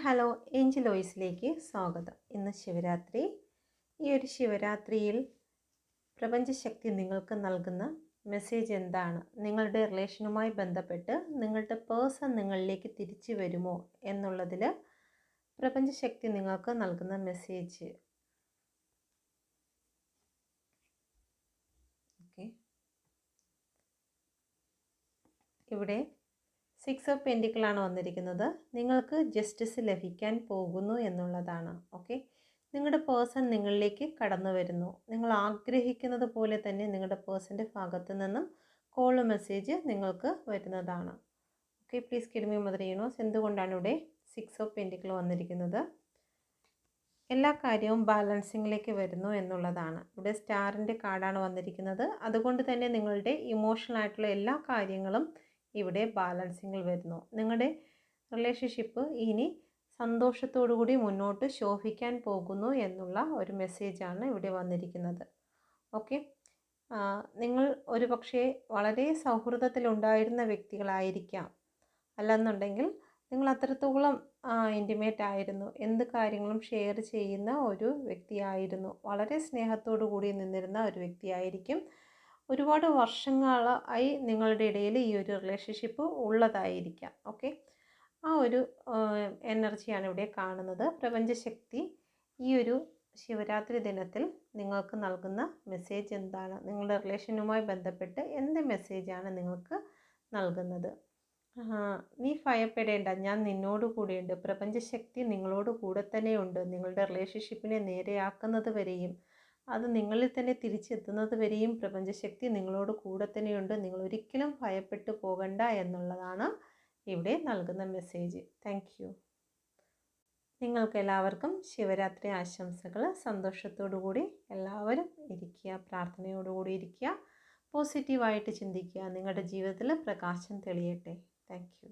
Hello, Angel വോയിസിലേക്ക് സ്വാഗതം. ഇന്ന് ശിവരാത്രി. ഈ ഒരു ശിവരാത്രിയിൽ പ്രപഞ്ചശക്തി നിങ്ങൾക്ക് നൽകുന്ന മെസ്സേജ് എന്താണ്? നിങ്ങളുടെ റിലേഷനുമായി ബന്ധപ്പെട്ട് നിങ്ങളുടെ പേഴ്സൺ നിങ്ങളിലേക്ക് തിരിച്ചു വരുമോ എന്നുള്ളതിൽ പ്രപഞ്ചശക്തി നിങ്ങൾക്ക് നൽകുന്ന മെസ്സേജ്. ഓക്കെ, ഇവിടെ 6 ഓഫ് പെൻറ്റിക്കിളാണ് വന്നിരിക്കുന്നത്. നിങ്ങൾക്ക് ജസ്റ്റിസ് ലഭിക്കാൻ പോകുന്നു എന്നുള്ളതാണ്. ഓക്കെ, നിങ്ങളുടെ പേഴ്സൺ നിങ്ങളിലേക്ക് കടന്നു വരുന്നു. നിങ്ങൾ ആഗ്രഹിക്കുന്നത് പോലെ തന്നെ നിങ്ങളുടെ പേഴ്സൻ്റെ ഭാഗത്തു നിന്നും കോൾ മെസ്സേജ് നിങ്ങൾക്ക് വരുന്നതാണ്. Okay, please kid me mother universe. എന്തുകൊണ്ടാണ് ഇവിടെ 6 ഓഫ് പെൻറ്റിക്കിൾ വന്നിരിക്കുന്നത്? എല്ലാ കാര്യവും ബാലൻസിങ്ങിലേക്ക് വരുന്നു എന്നുള്ളതാണ്. ഇവിടെ സ്റ്റാറിൻ്റെ കാർഡാണ് വന്നിരിക്കുന്നത്. അതുകൊണ്ട് തന്നെ നിങ്ങളുടെ ഇമോഷണൽ ആയിട്ടുള്ള എല്ലാ കാര്യങ്ങളും ഇവിടെ ബാലൻസിങ്ങിൽ വരുന്നു. നിങ്ങളുടെ റിലേഷൻഷിപ്പ് ഇനി സന്തോഷത്തോടുകൂടി മുന്നോട്ട് ശോഭിക്കാൻ പോകുന്നു എന്നുള്ള ഒരു മെസ്സേജാണ് ഇവിടെ വന്നിരിക്കുന്നത്. ഓക്കെ, നിങ്ങൾ ഒരു പക്ഷേ വളരെ സൗഹൃദത്തിലുണ്ടായിരുന്ന വ്യക്തികളായിരിക്കാം. അല്ലെന്നുണ്ടെങ്കിൽ നിങ്ങൾ അത്രത്തോളം ഇൻറ്റിമേറ്റ് ആയിരുന്നു. എന്ത് കാര്യങ്ങളും ഷെയർ ചെയ്യുന്ന ഒരു വ്യക്തിയായിരുന്നു. വളരെ സ്നേഹത്തോടു കൂടി നിന്നിരുന്ന ഒരു വ്യക്തിയായിരിക്കും. ഒരുപാട് വർഷങ്ങളായി നിങ്ങളുടെ ഇടയിൽ ഈ ഒരു റിലേഷൻഷിപ്പ് ഉള്ളതായിരിക്കാം. ഓക്കെ, ആ ഒരു എനർജിയാണ് ഇവിടെ കാണുന്നത്. പ്രപഞ്ചശക്തി ഈ ഒരു ശിവരാത്രി ദിനത്തിൽ നിങ്ങൾക്ക് നൽകുന്ന മെസ്സേജ് എന്താണ്? നിങ്ങളുടെ റിലേഷനുമായി ബന്ധപ്പെട്ട് എന്ത് മെസ്സേജാണ് നിങ്ങൾക്ക് നൽകുന്നത്? നീ ഭയപ്പെടേണ്ട, ഞാൻ നിന്നോട് കൂടെയുണ്ട്. പ്രപഞ്ചശക്തി നിങ്ങളോട് കൂടെ തന്നെയുണ്ട്. നിങ്ങളുടെ റിലേഷൻഷിപ്പിനെ നേരെയാക്കുന്നത് വരെയും അത് നിങ്ങളിൽ തന്നെ തിരിച്ചെത്തുന്നത് വരെയും പ്രപഞ്ചശക്തി നിങ്ങളോട് കൂടെ തന്നെയുണ്ട്. നിങ്ങൾ ഒരിക്കലും ഭയപ്പെട്ടു പോകണ്ട എന്നുള്ളതാണ് ഇവിടെ നൽകുന്ന മെസ്സേജ്. Thank you. നിങ്ങൾക്ക് എല്ലാവർക്കും ശിവരാത്രി ആശംസകൾ. സന്തോഷത്തോടു കൂടി എല്ലാവരും ഇരിക്കുക, പ്രാർത്ഥനയോടുകൂടി ഇരിക്കുക, പോസിറ്റീവായിട്ട് ചിന്തിക്കുക. നിങ്ങളുടെ ജീവിതത്തിൽ പ്രകാശം തെളിയട്ടെ. Thank you.